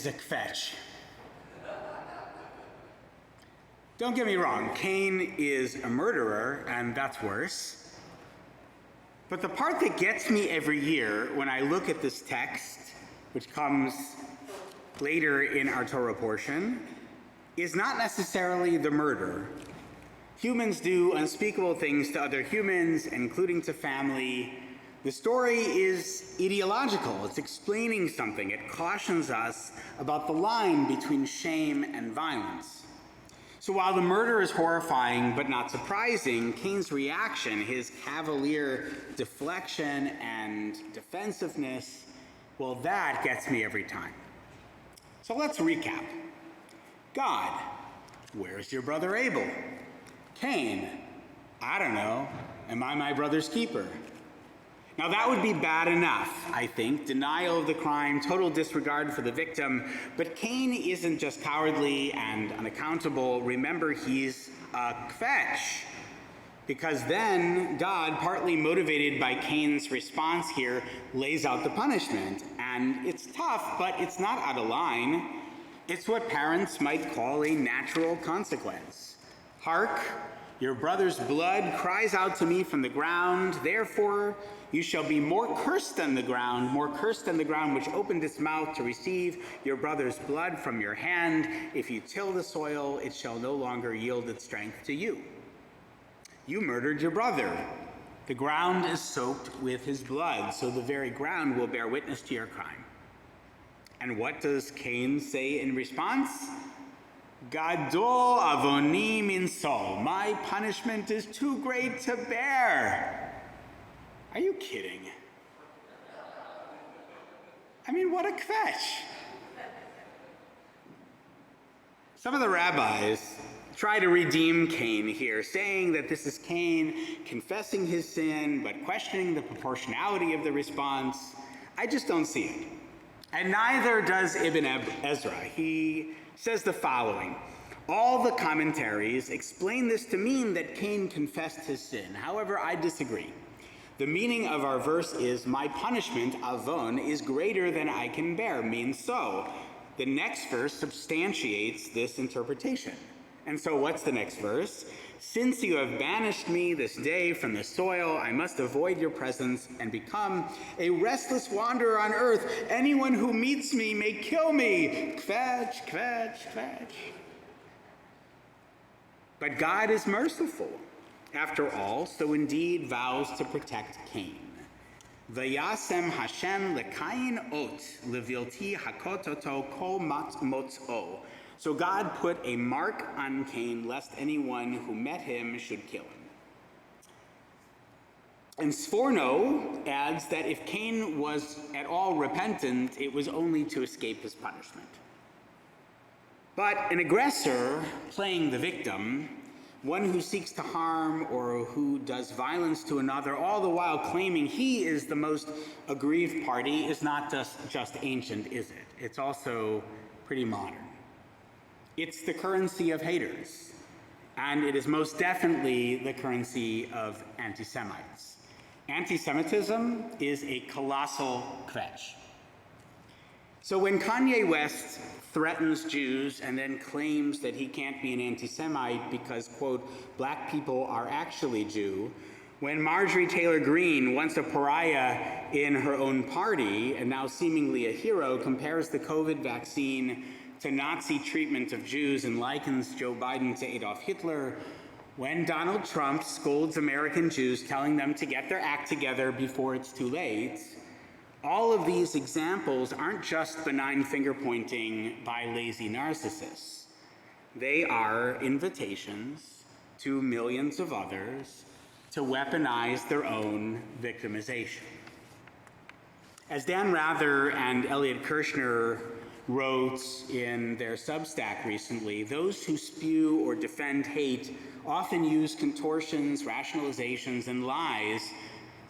is a kvetch. Don't get me wrong, Cain is a murderer, and that's worse. But the part that gets me every year when I look at this text, which comes later in our Torah portion, is not necessarily the murder. Humans do unspeakable things to other humans, including to family. The story is ideological. It's explaining something. It cautions us about the line between shame and violence. So while the murder is horrifying but not surprising, Cain's reaction, his cavalier deflection and defensiveness, well, that gets me every time. So let's recap. God, where's your brother Abel? Cain, I don't know, am I my brother's keeper? Now that would be bad enough, I think, denial of the crime, total disregard for the victim, but Cain isn't just cowardly and unaccountable. Remember, he's a kvetch, because then God, partly motivated by Cain's response here, lays out the punishment. And it's tough, but it's not out of line. It's what parents might call a natural consequence. Hark, your brother's blood cries out to me from the ground, therefore you shall be more cursed than the ground which opened its mouth to receive your brother's blood from your hand. If you till the soil, it shall no longer yield its strength to you. You murdered your brother. The ground is soaked with his blood, so the very ground will bear witness to your crime. And what does Cain say in response? Gadol avoni minso. My punishment is too great to bear. Are you kidding? I mean, what a kvetch. Some of the rabbis try to redeem Cain here, saying that this is Cain confessing his sin, but questioning the proportionality of the response. I just don't see it. And neither does Ibn Ezra. He says the following: all the commentaries explain this to mean that Cain confessed his sin. However, I disagree. The meaning of our verse is, my punishment, avon, is greater than I can bear, means so. The next verse substantiates this interpretation. And so what's the next verse? Since you have banished me this day from the soil, I must avoid your presence and become a restless wanderer on earth. Anyone who meets me may kill me. Kvetch, kvetch, kvetch. But God is merciful, after all, so indeed vows to protect Cain. Vayasem Hashem lekain ot levilti hakototo kol motzo. So God put a mark on Cain, lest anyone who met him should kill him. And Sforno adds that if Cain was at all repentant, it was only to escape his punishment. But an aggressor playing the victim, one who seeks to harm or who does violence to another, all the while claiming he is the most aggrieved party, is not just ancient, is it? It's also pretty modern. It's the currency of haters, and it is most definitely the currency of anti-Semites. Antisemitism is a colossal kvetch. So when Kanye West threatens Jews and then claims that he can't be an anti-Semite because, quote, black people are actually Jew, when Marjorie Taylor Greene, once a pariah in her own party and now seemingly a hero, compares the COVID vaccine to Nazi treatment of Jews and likens Joe Biden to Adolf Hitler, when Donald Trump scolds American Jews, telling them to get their act together before it's too late, all of these examples aren't just benign finger-pointing by lazy narcissists. They are invitations to millions of others to weaponize their own victimization. As Dan Rather and Elliot Kirshner wrote in their Substack recently, those who spew or defend hate often use contortions, rationalizations, and lies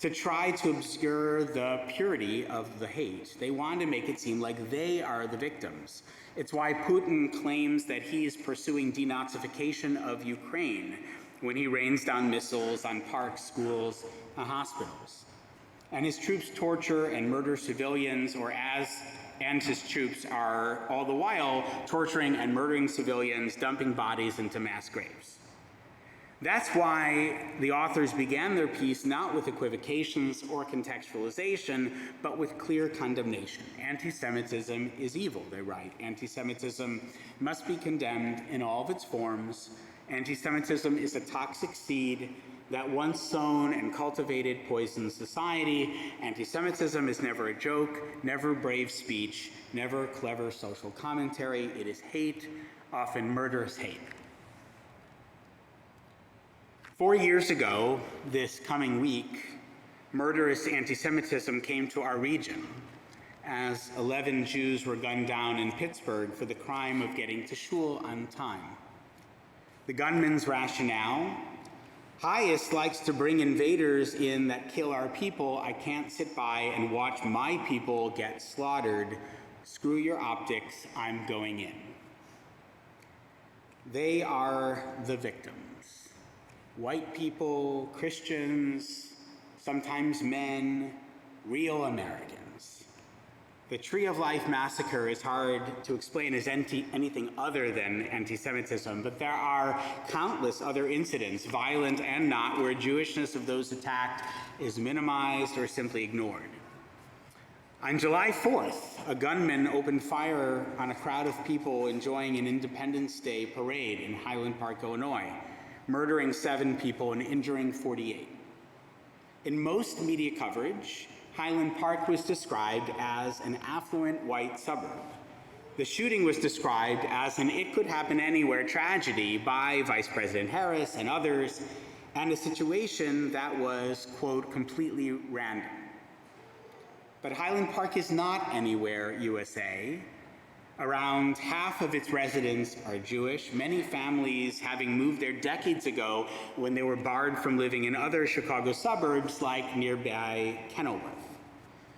to try to obscure the purity of the hate. They want to make it seem like they are the victims. It's why Putin claims that he is pursuing denazification of Ukraine when he rains down missiles on parks, schools, and hospitals. And his troops torture and murder civilians, or as and his troops are all the while torturing and murdering civilians, dumping bodies into mass graves. That's why the authors began their piece not with equivocations or contextualization, but with clear condemnation. Anti-Semitism is evil, they write. Anti-Semitism must be condemned in all of its forms. Anti-Semitism is a toxic seed that once sown and cultivated poisons society. Anti-Semitism is never a joke, never brave speech, never clever social commentary. It is hate, often murderous hate. 4 years ago, this coming week, murderous anti-Semitism came to our region as 11 Jews were gunned down in Pittsburgh for the crime of getting to shul on time. The gunman's rationale: Highest likes to bring invaders in that kill our people. I can't sit by and watch my people get slaughtered. Screw your optics, I'm going in. They are the victims. White people, Christians, sometimes men, real Americans. The Tree of Life massacre is hard to explain as anything other than anti-Semitism, but there are countless other incidents, violent and not, where Jewishness of those attacked is minimized or simply ignored. On July 4th, a gunman opened fire on a crowd of people enjoying an Independence Day parade in Highland Park, Illinois, murdering 7 people and injuring 48. In most media coverage, Highland Park was described as an affluent white suburb. The shooting was described as an it-could-happen-anywhere tragedy by Vice President Harris and others, and a situation that was, quote, completely random. But Highland Park is not anywhere, USA. Around half of its residents are Jewish, many families having moved there decades ago when they were barred from living in other Chicago suburbs like nearby Kenilworth.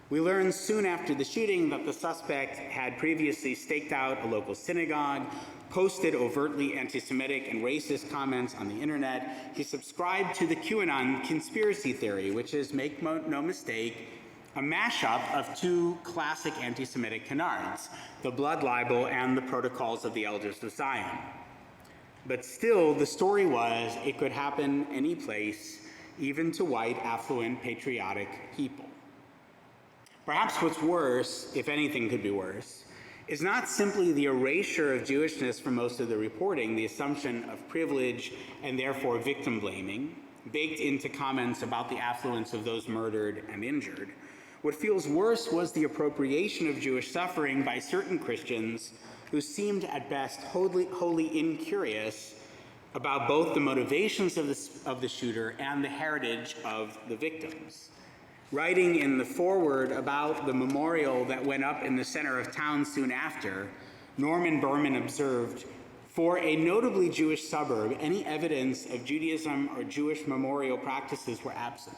We learned soon after the shooting that the suspect had previously staked out a local synagogue, posted overtly anti-Semitic and racist comments on the internet. He subscribed to the QAnon conspiracy theory, which is, make no mistake, a mashup of 2 classic anti-Semitic canards, the blood libel and the protocols of the elders of Zion. But still, the story was it could happen any place, even to white, affluent, patriotic people. Perhaps what's worse, if anything could be worse, is not simply the erasure of Jewishness from most of the reporting, the assumption of privilege and therefore victim blaming, baked into comments about the affluence of those murdered and injured. What feels worse was the appropriation of Jewish suffering by certain Christians who seemed at best wholly incurious about both the motivations of the shooter and the heritage of the victims. Writing in the foreword about the memorial that went up in the center of town soon after, Norman Berman observed, "For a notably Jewish suburb, any evidence of Judaism or Jewish memorial practices were absent.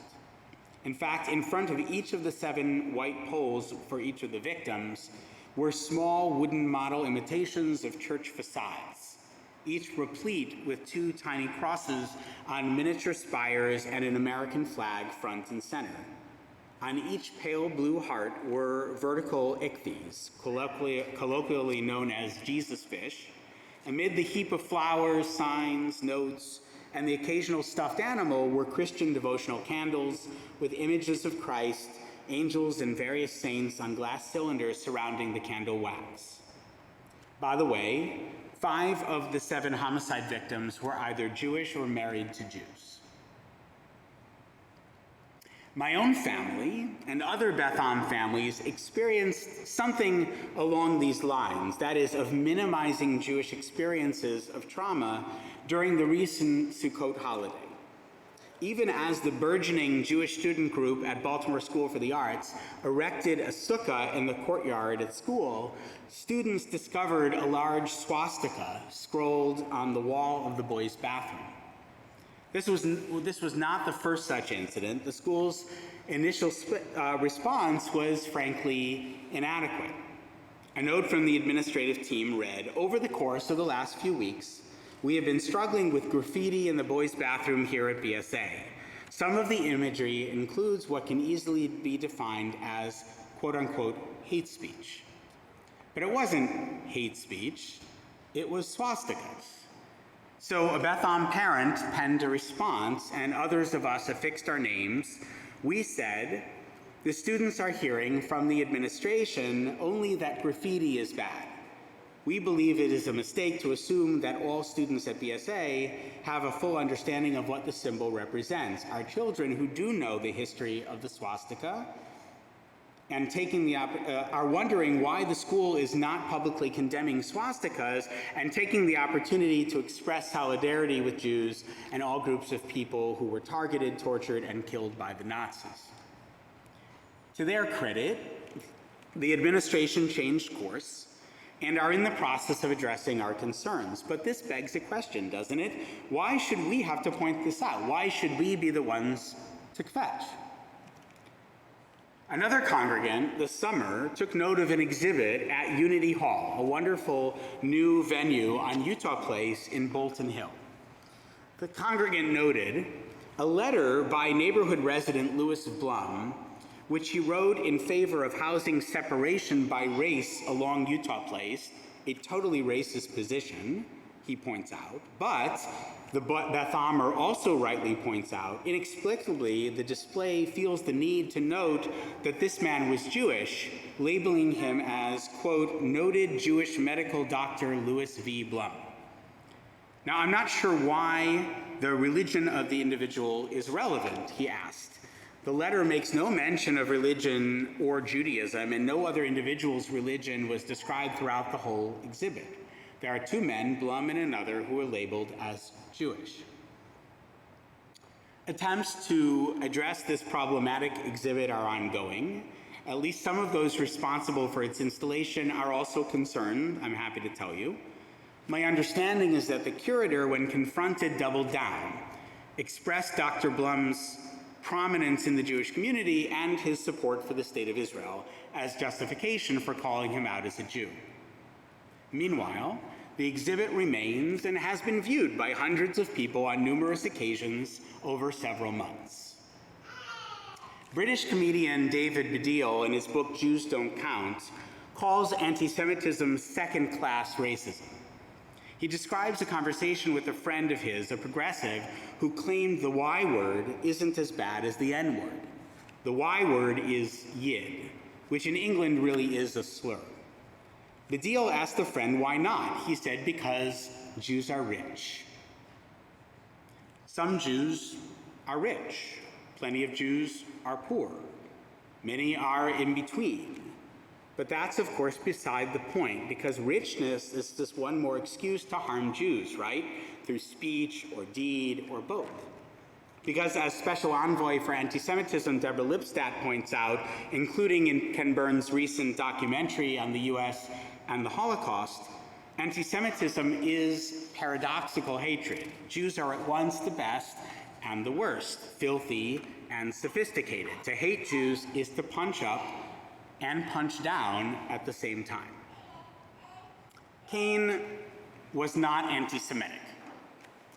In fact, in front of each of the 7 white poles for each of the victims were small wooden model imitations of church facades, each replete with 2 tiny crosses on miniature spires and an American flag front and center. On each pale blue heart were vertical ichthyes, colloquially known as Jesus fish. Amid the heap of flowers, signs, notes, and the occasional stuffed animal were Christian devotional candles with images of Christ, angels, and various saints on glass cylinders surrounding the candle wax. By the way, 5 of the 7 homicide victims were either Jewish or married to Jews." My own family and other Beth Am families experienced something along these lines, that is, of minimizing Jewish experiences of trauma during the recent Sukkot holiday. Even as the burgeoning Jewish student group at Baltimore School for the Arts erected a sukkah in the courtyard at school, students discovered a large swastika scrolled on the wall of the boys' bathroom. This was not the first such incident. The school's initial response was frankly inadequate. A note from the administrative team read, "Over the course of the last few weeks, we have been struggling with graffiti in the boys' bathroom here at BSA. Some of the imagery includes what can easily be defined as quote-unquote hate speech. But it wasn't hate speech, it was swastikas. So a Beth Am parent penned a response, and others of us affixed our names. We said, "The students are hearing from the administration only that graffiti is bad. We believe it is a mistake to assume that all students at BSA have a full understanding of what the symbol represents. Our children who do know the history of the swastika and are wondering why the school is not publicly condemning swastikas and taking the opportunity to express solidarity with Jews and all groups of people who were targeted, tortured, and killed by the Nazis." To their credit, the administration changed course and are in the process of addressing our concerns. But this begs a question, doesn't it? Why should we have to point this out? Why should we be the ones to kvetch? Another congregant this summer took note of an exhibit at Unity Hall, a wonderful new venue on Utah Place in Bolton Hill. The congregant noted a letter by neighborhood resident Louis Blum, which he wrote in favor of housing separation by race along Utah Place, a totally racist position, he points out, but the Beth Amer also rightly points out, inexplicably, the display feels the need to note that this man was Jewish, labeling him as, quote, noted Jewish medical doctor Louis V. Blum. Now, I'm not sure why the religion of the individual is relevant, he asked. The letter makes no mention of religion or Judaism, and no other individual's religion was described throughout the whole exhibit. There are two men, Blum and another, who are labeled as Jewish. Attempts to address this problematic exhibit are ongoing. At least some of those responsible for its installation are also concerned, I'm happy to tell you. My understanding is that the curator, when confronted, doubled down, expressed Dr. Blum's prominence in the Jewish community and his support for the state of Israel as justification for calling him out as a Jew. Meanwhile, the exhibit remains and has been viewed by hundreds of people on numerous occasions over several months. British comedian David Baddiel, in his book Jews Don't Count, calls anti-Semitism second-class racism. He describes a conversation with a friend of his, a progressive, who claimed the Y word isn't as bad as the N word. The Y word is Yid, which in England really is a slur. Baddiel asked the friend why not. He said, because Jews are rich. Some Jews are rich. Plenty of Jews are poor. Many are in between. But that's, of course, beside the point, because richness is just one more excuse to harm Jews, right? Through speech or deed or both. Because as Special Envoy for Anti-Semitism Deborah Lipstadt points out, including in Ken Burns' recent documentary on the US and the Holocaust, anti-Semitism is paradoxical hatred. Jews are at once the best and the worst, filthy and sophisticated. To hate Jews is to punch up and punch down at the same time. Cain was not anti-Semitic.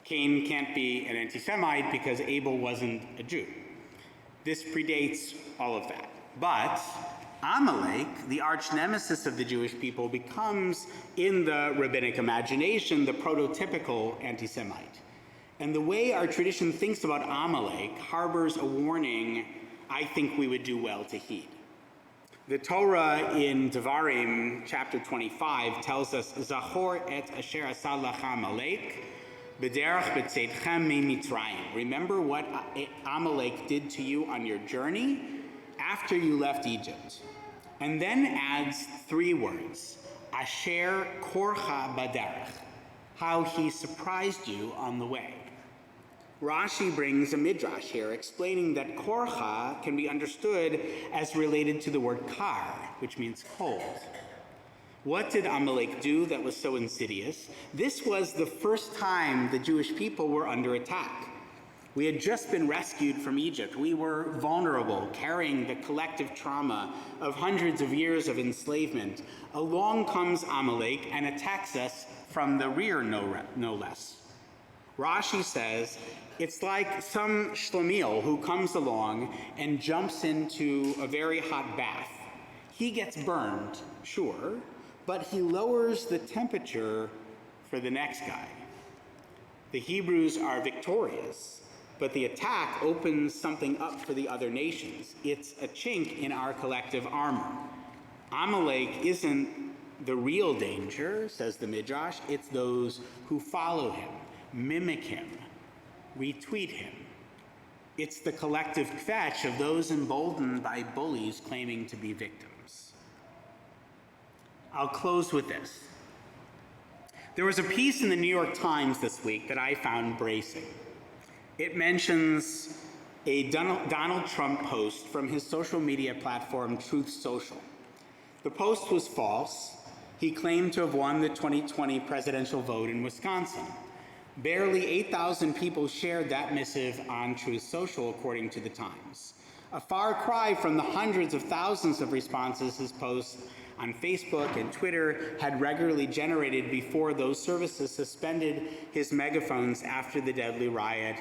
Cain can't be an anti-Semite because Abel wasn't a Jew. This predates all of that. But Amalek, the arch nemesis of the Jewish people, becomes, in the rabbinic imagination, the prototypical anti-Semite. And the way our tradition thinks about Amalek harbors a warning I think we would do well to heed. The Torah in Devarim, chapter 25, tells us, Zachor et asher asa lachem Amalek, b'derech b'tzeitchem miMitzrayim. Remember what Amalek did to you on your journey after you left Egypt. And then adds three words, asher korcha b'derech, how he surprised you on the way. Rashi brings a midrash here explaining that korcha can be understood as related to the word kar, which means cold. What did Amalek do that was so insidious? This was the first time the Jewish people were under attack. We had just been rescued from Egypt. We were vulnerable, carrying the collective trauma of hundreds of years of enslavement. Along comes Amalek and attacks us from the rear, no less. Rashi says, it's like some shlemiel who comes along and jumps into a very hot bath. He gets burned, sure, but he lowers the temperature for the next guy. The Hebrews are victorious, but the attack opens something up for the other nations. It's a chink in our collective armor. Amalek isn't the real danger, says the Midrash. It's those who follow him, mimic him, retweet him. It's the collective kvetch of those emboldened by bullies claiming to be victims. I'll close with this. There was a piece in the New York Times this week that I found bracing. It mentions a Donald Trump post from his social media platform, Truth Social. The post was false. He claimed to have won the 2020 presidential vote in Wisconsin. Barely 8,000 people shared that missive on Truth Social, according to the Times. A far cry from the hundreds of thousands of responses his posts on Facebook and Twitter had regularly generated before those services suspended his megaphones after the deadly riot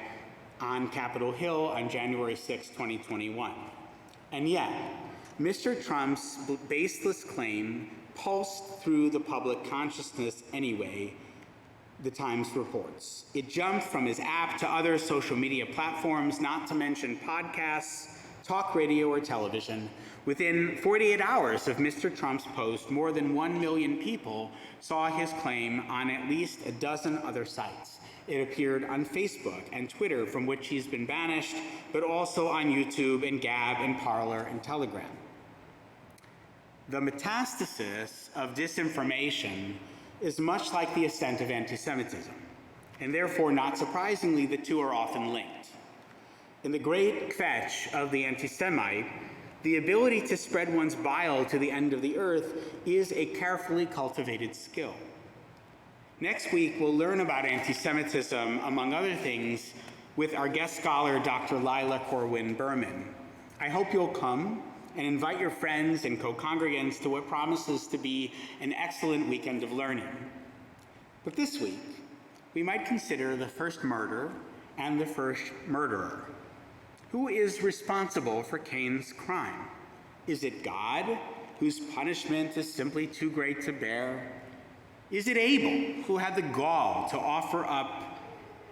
on Capitol Hill on January 6, 2021. And yet, Mr. Trump's baseless claim pulsed through the public consciousness anyway, the Times reports. It jumped from his app to other social media platforms, not to mention podcasts, talk radio, or television. Within 48 hours of Mr. Trump's post, more than 1 million people saw his claim on at least a dozen other sites. It appeared on Facebook and Twitter, from which he's been banished, but also on YouTube and Gab and Parler and Telegram. The metastasis of disinformation is much like the ascent of anti-Semitism, and therefore, not surprisingly, the two are often linked. In the great Kvetch of the anti-Semite, the ability to spread one's bile to the end of the earth is a carefully cultivated skill. Next week, we'll learn about anti-Semitism, among other things, with our guest scholar, Dr. Lila Corwin-Berman. I hope you'll come and invite your friends and co-congregants to what promises to be an excellent weekend of learning. But this week, we might consider the first murder and the first murderer. Who is responsible for Cain's crime? Is it God, whose punishment is simply too great to bear? Is it Abel, who had the gall to offer up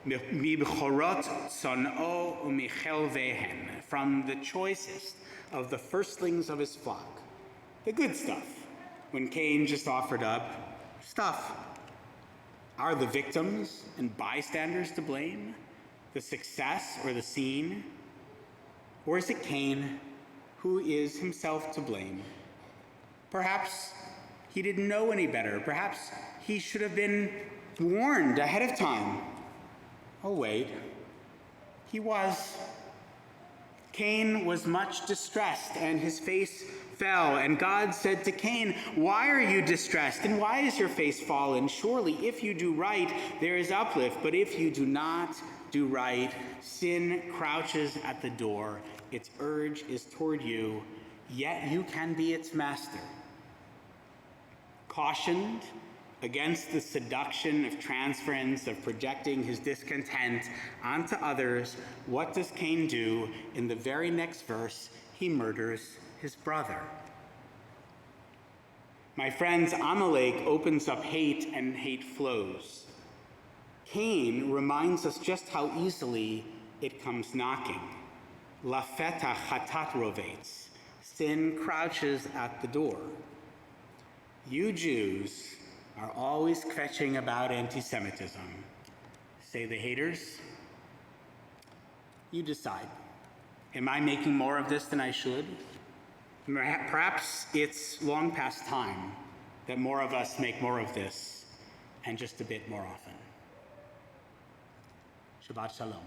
mibchorot tzon'o u'michel vehen, from the choicest of the firstlings of his flock, the good stuff, when Cain just offered up stuff? Are the victims and bystanders to blame? The success or the scene? Or is it Cain who is himself to blame? Perhaps he didn't know any better. Perhaps he should have been warned ahead of time. Oh, wait, he was. Cain was much distressed, and his face fell. And God said to Cain, "Why are you distressed, and why is your face fallen? Surely, if you do right, there is uplift. But if you do not do right, sin crouches at the door. Its urge is toward you, yet you can be its master." Cautioned against the seduction of transference, of projecting his discontent onto others, what does Cain do? In the very next verse, he murders his brother. My friends, Amalek opens up hate, and hate flows. Cain reminds us just how easily it comes knocking. Lafeta chatat rovetz. Sin crouches at the door. You Jews are always kvetching about anti-Semitism, say the haters. You decide. Am I making more of this than I should? Perhaps it's long past time that more of us make more of this, and just a bit more often. Shabbat Shalom.